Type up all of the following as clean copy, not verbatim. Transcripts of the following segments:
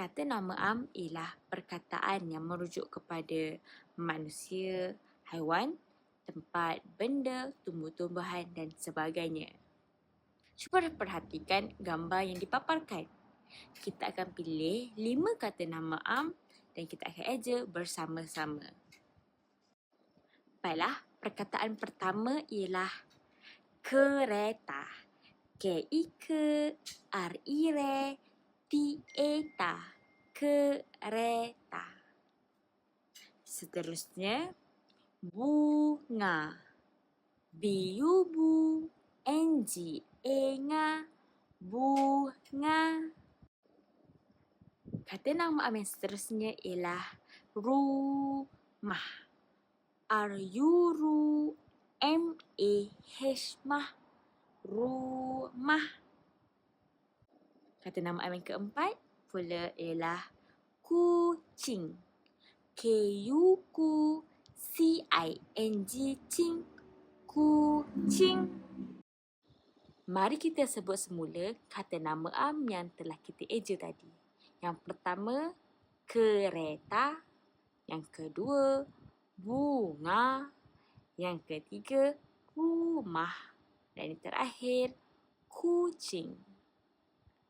Kata nama am ialah perkataan yang merujuk kepada manusia, haiwan, tempat, benda, tumbuh-tumbuhan dan sebagainya. Cuba perhatikan gambar yang dipaparkan. Kita akan pilih 5 kata nama am dan kita akan eja bersama-sama. Baiklah, perkataan pertama ialah kereta. K-I-K, R-I-R, T-E-T-A. Kereta. Seterusnya, bunga. B-U-Bu, N-G-A-Nga, bunga. Kata nama am yang seterusnya ialah rumah. R-U-R-U-M-A-H, mah. Rumah. Kata nama am yang keempat pula ialah kucing. K-U-C-I-N-G, cing. Kucing. Mari kita sebut semula kata nama am yang telah kita eja tadi. Yang pertama, kereta. Yang kedua, bunga. Yang ketiga, rumah. Dan yang terakhir, kucing.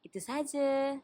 Itu sahaja.